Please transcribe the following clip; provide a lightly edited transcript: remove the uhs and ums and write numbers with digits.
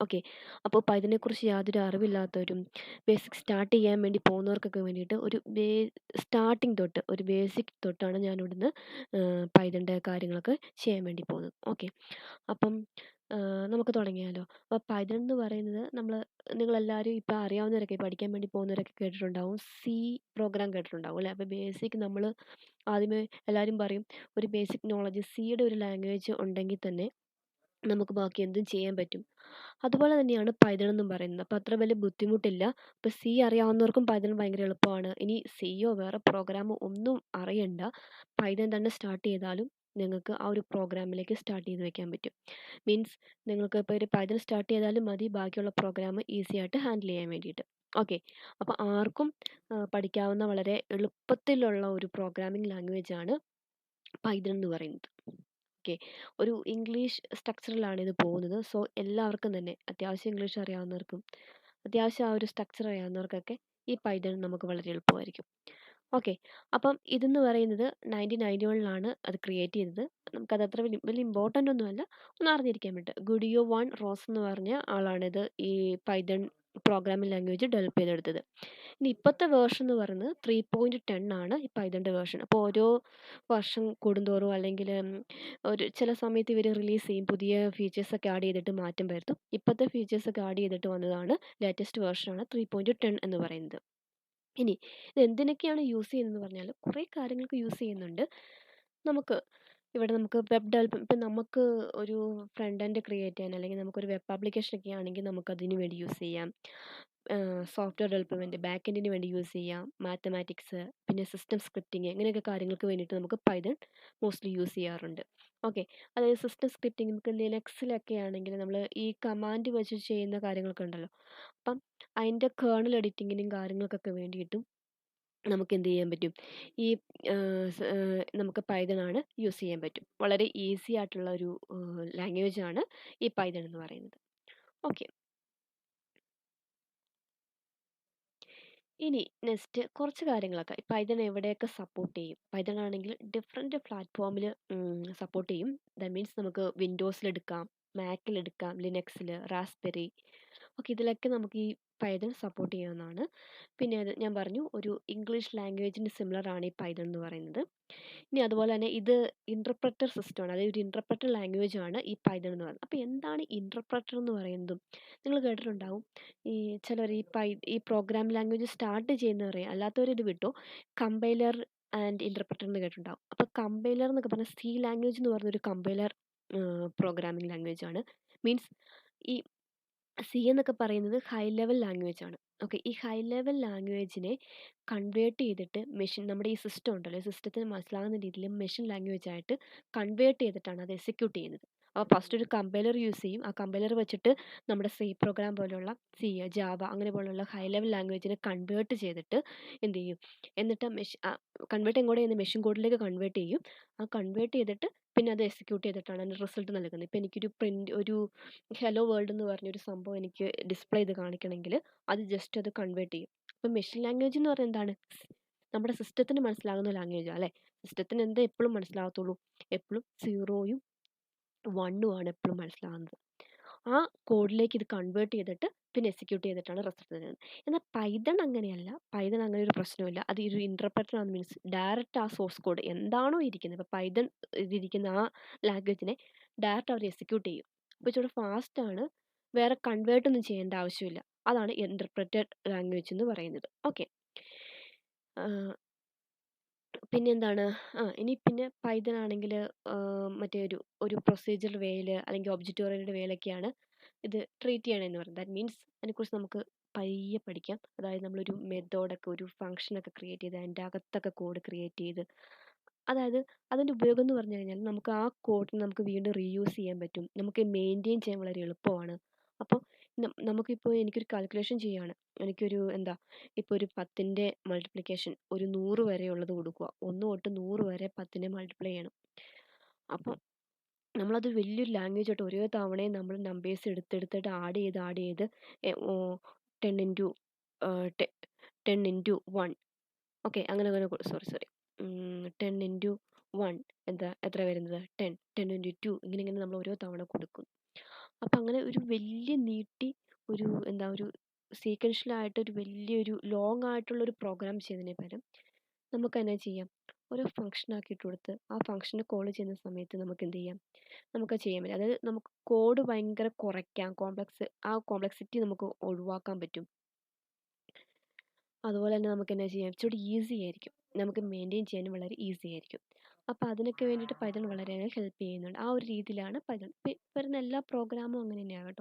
Okay. അപ്പോൾ പൈതണിനെക്കുറിച്ച് യാതൊരു അറിവില്ലാത്തവരും basic start ചെയ്യാൻ വേണ്ടി പോകുന്നവർക്കൊക്കെ വേണ്ടിയിട്ട് ഒരു സ്റ്റാർട്ടിങ് തൊട്ട് ഒരു ബേസിക് തൊട്ടാണ് ഞാനിവിടുന്ന് പൈതണിൻ്റെ കാര്യങ്ങളൊക്കെ ചെയ്യാൻ വേണ്ടി പോകുന്നത്. ഓക്കെ. അപ്പം നമുക്ക് തുടങ്ങിയാലോ. അപ്പോൾ പൈതൺ എന്ന് പറയുന്നത് നിങ്ങളെല്ലാവരും ഇപ്പോൾ അറിയാവുന്നവരൊക്കെ പഠിക്കാൻ വേണ്ടി പോകുന്നവരൊക്കെ കേട്ടിട്ടുണ്ടാവും. സി പ്രോഗ്രാം കേട്ടിട്ടുണ്ടാവും അല്ലേ? അപ്പോൾ ബേസിക് നമ്മൾ ആദ്യമേ എല്ലാവരും പറയും ഒരു ബേസിക് നോളജ് സിയുടെ ഒരു ലാംഗ്വേജ് ഉണ്ടെങ്കിൽ തന്നെ നമുക്ക് ബാക്കി എന്തും ചെയ്യാൻ പറ്റും. അതുപോലെ തന്നെയാണ് പൈതൺ എന്നും പറയുന്നത്. അപ്പോൾ അത്ര വലിയ ബുദ്ധിമുട്ടില്ല. ഇപ്പോൾ സി അറിയാവുന്നവർക്കും പൈതൺ ഭയങ്കര എളുപ്പമാണ്. ഇനി സിയോ വേറെ പ്രോഗ്രാമോ ഒന്നും അറിയണ്ട. പൈതൺ തന്നെ സ്റ്റാർട്ട് ചെയ്താലും നിങ്ങൾക്ക് ആ ഒരു പ്രോഗ്രാമിലേക്ക് സ്റ്റാർട്ട് ചെയ്ത് വെക്കാൻ പറ്റും. മീൻസ് നിങ്ങൾക്ക് ഇപ്പോൾ ഒരു പൈതൺ സ്റ്റാർട്ട് ചെയ്താലും മതി ബാക്കിയുള്ള പ്രോഗ്രാം ഈസി ആയിട്ട് ഹാൻഡിൽ ചെയ്യാൻ വേണ്ടിയിട്ട്. ഓക്കെ. അപ്പോൾ ആർക്കും പഠിക്കാവുന്ന വളരെ എളുപ്പത്തിലുള്ള ഒരു പ്രോഗ്രാമിംഗ് ലാംഗ്വേജ് ആണ് പൈതൺ എന്ന് പറയുന്നത്. ഓക്കെ. ഒരു ഇംഗ്ലീഷ് സ്ട്രക്ചറിലാണ് ഇത് പോകുന്നത്. സോ എല്ലാവർക്കും തന്നെ അത്യാവശ്യം ഇംഗ്ലീഷ് അറിയാവുന്നവർക്കും അത്യാവശ്യം ആ ഒരു സ്ട്രക്ചർ അറിയാവുന്നവർക്കൊക്കെ ഈ പൈതൺ നമുക്ക് വളരെ എളുപ്പമായിരിക്കും. ഓക്കെ. അപ്പം ഇതെന്ന് പറയുന്നത് 1991 അത് ക്രിയേറ്റ് ചെയ്തത്. നമുക്കത് അത്ര വലിയ ഇമ്പോർട്ടൻ്റ് ഒന്നുമല്ല. ഒന്ന് അറിഞ്ഞിരിക്കാൻ വേണ്ടി. ഗുഡിയോ വാൻ റോസ് എന്ന് പറഞ്ഞ ആളാണിത് ഈ പൈതൺ പ്രോഗ്രാമിംഗ് ലാംഗ്വേജ് ഡെവലപ്പ് ചെയ്തെടുത്തത്. ഇനി ഇപ്പോഴത്തെ വേർഷൻ എന്ന് പറയുന്നത് 3.10 ആണ് ഈ പൈതണിൻ്റെ വേർഷൻ. അപ്പോൾ ഓരോ വർഷം കൂടുന്തോറും അല്ലെങ്കിൽ ഒരു ചില സമയത്ത് ഇവർ റിലീസ് ചെയ്യും. പുതിയ ഫീച്ചേഴ്സൊക്കെ ആഡ് ചെയ്തിട്ട് മാറ്റം വരുത്തും. ഇപ്പോഴത്തെ ഫീച്ചേഴ്സൊക്കെ ആഡ് ചെയ്തിട്ട് വന്നതാണ് ലേറ്റസ്റ്റ് വേർഷനാണ് 3.10 എന്ന് പറയുന്നത്. ഇനി ഇത് എന്തിനൊക്കെയാണ് യൂസ് ചെയ്യുന്നതെന്ന് പറഞ്ഞാൽ കുറേ കാര്യങ്ങൾക്ക് യൂസ് ചെയ്യുന്നുണ്ട്. നമുക്ക് നമുക്ക് വെബ് ഡെവലപ്പ് ഇപ്പം നമുക്ക് ഒരു ഫ്രണ്ട് എൻഡ് ക്രിയേറ്റ് ചെയ്യാൻ അല്ലെങ്കിൽ നമുക്കൊരു വെബ് ആപ്ലിക്കേഷനൊക്കെ ആണെങ്കിൽ നമുക്കതിന് വേണ്ടി യൂസ് ചെയ്യാം. സോഫ്റ്റ്വെയർ ഡെവലപ്മെൻറ്റ് ബാക്ക് എൻഡിന് വേണ്ടി യൂസ് ചെയ്യാം. മാത്തമാറ്റിക്സ് പിന്നെ സിസ്റ്റം സ്ക്രിപ്റ്റിംഗ് ഇങ്ങനെയൊക്കെ കാര്യങ്ങൾക്ക് വേണ്ടിയിട്ട് നമുക്ക് പൈതൺ മോസ്റ്റ്ലി യൂസ് ചെയ്യാറുണ്ട്. ഓക്കെ. അതായത് സിസ്റ്റം സ്ക്രിപ്റ്റിംഗ് നമുക്ക് ലിനക്സിലൊക്കെ ആണെങ്കിൽ നമ്മൾ ഈ കമാൻഡ് വെച്ച് ചെയ്യുന്ന കാര്യങ്ങളൊക്കെ ഉണ്ടല്ലോ. അപ്പം അതിൻ്റെ കേർണൽ എഡിറ്റിങ്ങിനും കാര്യങ്ങൾക്കൊക്കെ വേണ്ടിയിട്ടും നമുക്ക് എന്ത് ചെയ്യാൻ പറ്റും ഈ നമുക്ക് പൈതണാണ് യൂസ് ചെയ്യാൻ പറ്റും. വളരെ ഈസി ആയിട്ടുള്ള ഒരു ലാംഗ്വേജ് ആണ് ഈ പൈതൺ എന്ന് പറയുന്നത്. ഓക്കെ. ഇനി നെക്സ്റ്റ് കുറച്ച് കാര്യങ്ങളൊക്കെ പൈതൺ എവിടെയൊക്കെ സപ്പോർട്ട് ചെയ്യും. പൈതൺ ആണെങ്കിൽ ഡിഫറെൻറ്റ് പ്ലാറ്റ്ഫോമിൽ സപ്പോർട്ട് ചെയ്യും. ദാറ്റ് മീൻസ് നമുക്ക് വിൻഡോസിലെടുക്കാം, മാക്കിലെടുക്കാം, ലിനക്സിൽ, റാസ്ബെറി ഓക്കെ. ഇതിലൊക്കെ നമുക്ക് ഈ പൈതൺ സപ്പോർട്ട് ചെയ്യാവുന്നതാണ്. പിന്നെ അത് ഞാൻ പറഞ്ഞു ഒരു ഇംഗ്ലീഷ് ലാംഗ്വേജിന് സിമിലർ ആണ് ഈ പൈതൺ എന്ന് പറയുന്നത്. ഇനി അതുപോലെ തന്നെ ഇത് ഇൻറ്റർപ്രറ്റർ സിസ്റ്റമാണ്. അതായത് ഒരു ഇൻറ്റർപ്രറ്റർ ലാംഗ്വേജ് ആണ് ഈ പൈതൺ എന്ന് പറയുന്നത്. അപ്പോൾ എന്താണ് ഇൻറ്റർപ്രറ്റർ എന്ന് പറയുന്നതും നിങ്ങൾ കേട്ടിട്ടുണ്ടാവും. ഈ ചിലർ ഈ പ്രോഗ്രാം ലാംഗ്വേജ് സ്റ്റാർട്ട് ചെയ്യുന്നവരെ അല്ലാത്തവർ ഇത് വിട്ടോ കമ്പൈലർ ആൻഡ് ഇൻറ്റർപ്രറ്റർ എന്ന് കേട്ടിട്ടുണ്ടാവും. അപ്പോൾ കമ്പൈലർ എന്നൊക്കെ പറഞ്ഞാൽ സി ലാംഗ്വേജ് എന്ന് പറഞ്ഞൊരു കമ്പൈലർ പ്രോഗ്രാമിംഗ് ലാംഗ്വേജ് ആണ്. മീൻസ് ഈ സി എന്നൊക്കെ പറയുന്നത് ഹൈ ലെവൽ ലാംഗ്വേജ് ആണ്. ഓക്കെ. ഈ ഹൈ ലെവൽ ലാംഗ്വേജിനെ കൺവേർട്ട് ചെയ്തിട്ട് മെഷീൻ നമ്മുടെ ഈ സിസ്റ്റം ഉണ്ടല്ലോ സിസ്റ്റത്തിന് മനസ്സിലാകുന്ന രീതിയിൽ മെഷീൻ ലാംഗ്വേജ് ആയിട്ട് കൺവേർട്ട് ചെയ്തിട്ടാണ് അത് എക്സിക്യൂട്ട് ചെയ്യുന്നത്. അപ്പോൾ ഫസ്റ്റ് ഒരു കമ്പൈലർ യൂസ് ചെയ്യും. ആ കമ്പൈലർ വെച്ചിട്ട് നമ്മുടെ സി പ്രോഗ്രാം പോലുള്ള സി ജാവ അങ്ങനെ പോലുള്ള ഹൈ ലെവൽ ലാംഗ്വേജിനെ കൺവേർട്ട് ചെയ്തിട്ട് എന്ത് ചെയ്യും എന്നിട്ട് കൺവേർട്ട് എങ്ങോട്ട് ചെയ്യുന്ന മെഷീൻ കോഡിലേക്ക് കൺവേർട്ട് ചെയ്യും. ആ കൺവേർട്ട് ചെയ്തിട്ട് പിന്നെ അത് എക്സിക്യൂട്ട് ചെയ്തിട്ടാണ് അതിന് റിസൾട്ട് നൽകുന്നത്. ഇപ്പോൾ എനിക്കൊരു ഒരു ഹലോ വേൾഡ് എന്ന് പറഞ്ഞൊരു സംഭവം എനിക്ക് ഡിസ്പ്ലേ ചെയ്ത് കാണിക്കണമെങ്കിൽ അത് ജസ്റ്റ് അത് കൺവേർട്ട് ചെയ്യും. അപ്പം മെഷീൻ ലാംഗ്വേജ് എന്ന് പറയുന്നത് എന്താണ് നമ്മുടെ സിസ്റ്റത്തിന് മനസ്സിലാകുന്ന ലാംഗ്വേജാണ് അല്ലേ. സിസ്റ്റത്തിന് എന്താ എപ്പോഴും മനസ്സിലാകത്തുള്ളൂ എപ്പോഴും സീറോയും വണ്ണും ആണ് എപ്പോഴും മനസ്സിലാകുന്നത്. ആ കോഡിലേക്ക് ഇത് കൺവേർട്ട് ചെയ്തിട്ട് പിന്നെ എക്സിക്യൂട്ട് ചെയ്തിട്ടാണ് റിസൾട്ട് തരുന്നത്. എന്നാൽ പൈതൺ അങ്ങനെയല്ല. പൈതൺ അങ്ങനെ ഒരു പ്രശ്നമില്ല. അത് ഒരു ഇൻറ്റർപ്രറ്റർ ആണ്. മീൻസ് ഡയറക്റ്റ് ആ സോഴ്സ് കോഡ് എന്താണോ ഇരിക്കുന്നത് ഇപ്പോൾ പൈതൺ ഇതിരിക്കുന്ന ആ ലാംഗ്വേജിനെ ഡയറക്റ്റ് അവർ എക്സിക്യൂട്ട് ചെയ്യും. അപ്പോൾ ഇച്ചിരി ഫാസ്റ്റ് ആണ്. വേറെ കൺവേർട്ട് ഒന്നും ചെയ്യേണ്ട ആവശ്യമില്ല. അതാണ് ഇൻറ്റർപ്രറ്റഡ് ലാംഗ്വേജ് എന്ന് പറയുന്നത്. ഓക്കെ. പിന്നെ എന്താണ് ഇനി പിന്നെ പൈതൺ ആണെങ്കിൽ മറ്റേ ഒരു പ്രൊസീജിയർ വേയിൽ അല്ലെങ്കിൽ ഒബ്ജക്റ്റ് ഓറിയൻറ്റഡ് വേയിലൊക്കെയാണ് ഇത് ട്രീറ്റ് ചെയ്യണമെന്ന് പറയുന്നത്. ദാറ്റ് മീൻസ് അതിനെക്കുറിച്ച് നമുക്ക് പയ്യെ പഠിക്കാം. അതായത് നമ്മളൊരു മെത്തേഡൊക്കെ ഒരു ഫംഗ്ഷനൊക്കെ ക്രിയേറ്റ് ചെയ്ത് അതിൻ്റെ അകത്തൊക്കെ കോഡ് ക്രിയേറ്റ് ചെയ്ത് അതായത് അതിൻ്റെ ഉപയോഗം എന്ന് പറഞ്ഞു കഴിഞ്ഞാൽ നമുക്ക് ആ കോഡിനെ നമുക്ക് വീണ്ടും റീയൂസ് ചെയ്യാൻ പറ്റും. നമുക്ക് മെയിൻറ്റെയിൻ ചെയ്യാൻ വളരെ എളുപ്പമാണ്. അപ്പോൾ നമുക്കിപ്പോൾ എനിക്കൊരു കാൽക്കുലേഷൻ ചെയ്യുകയാണ്. എനിക്കൊരു എന്താ ഇപ്പോൾ ഒരു 10ൻ്റെ മൾട്ടിപ്ലിക്കേഷൻ ഒരു 100 വരെയുള്ളത് കൊടുക്കുക. 1 തൊട്ട് 100 വരെ 10നെ മൾട്ടിപ്ലൈ ചെയ്യണം. അപ്പം നമ്മളത് വലിയൊരു ലാംഗ്വേജ് ആയിട്ട് ഓരോ തവണയും നമ്മൾ നമ്പേഴ്സ് എടുത്തെടുത്തിട്ട് ആഡ് ചെയ്ത് 10 ഇൻറ്റു 10 ഇൻറ്റു 1 ഓക്കെ. അങ്ങനെ അങ്ങനെ സോറി 10 ഇൻറ്റു 1 എത്ര വരുന്നത് 10 10 ഇൻറ്റു 2 ഇങ്ങനെ നമ്മൾ ഓരോ തവണ കൊടുക്കും. അപ്പം അങ്ങനെ ഒരു വലിയ നീട്ടി ഒരു സീക്വൻഷ്യലായിട്ട് ഒരു വലിയൊരു ലോങ് ആയിട്ടുള്ളൊരു പ്രോഗ്രാം ചെയ്യുന്നതിന് പകരം നമുക്ക് എന്നാ ചെയ്യാം, ഓരോ ഫംഗ്ഷൻ ആക്കിയിട്ട് കൊടുത്ത് ആ ഫംഗ്ഷന് കോൾ ചെയ്യുന്ന സമയത്ത് നമുക്ക് എന്ത് ചെയ്യാം, നമുക്ക് ചെയ്യാൻ പറ്റും. അതായത് നമുക്ക് കോഡ് ഭയങ്കര കുറയ്ക്കാം, കോംപ്ലക്സിറ്റി നമുക്ക് ഒഴിവാക്കാൻ പറ്റും. അതുപോലെ തന്നെ നമുക്ക് എന്നാ ചെയ്യാം, ഇച്ചിരി ഈസി ആയിരിക്കും, നമുക്ക് മെയിൻറ്റെയിൻ ചെയ്യാനും വളരെ ഈസി ആയിരിക്കും. അപ്പോൾ അതിനൊക്കെ വേണ്ടിയിട്ട് പൈതൺ വളരെയേറെ ഹെൽപ്പ് ചെയ്യുന്നുണ്ട്. ആ ഒരു രീതിയിലാണ് പൈതൺ വരുന്ന എല്ലാ പ്രോഗ്രാമും അങ്ങനെ തന്നെയാണ് കേട്ടോ.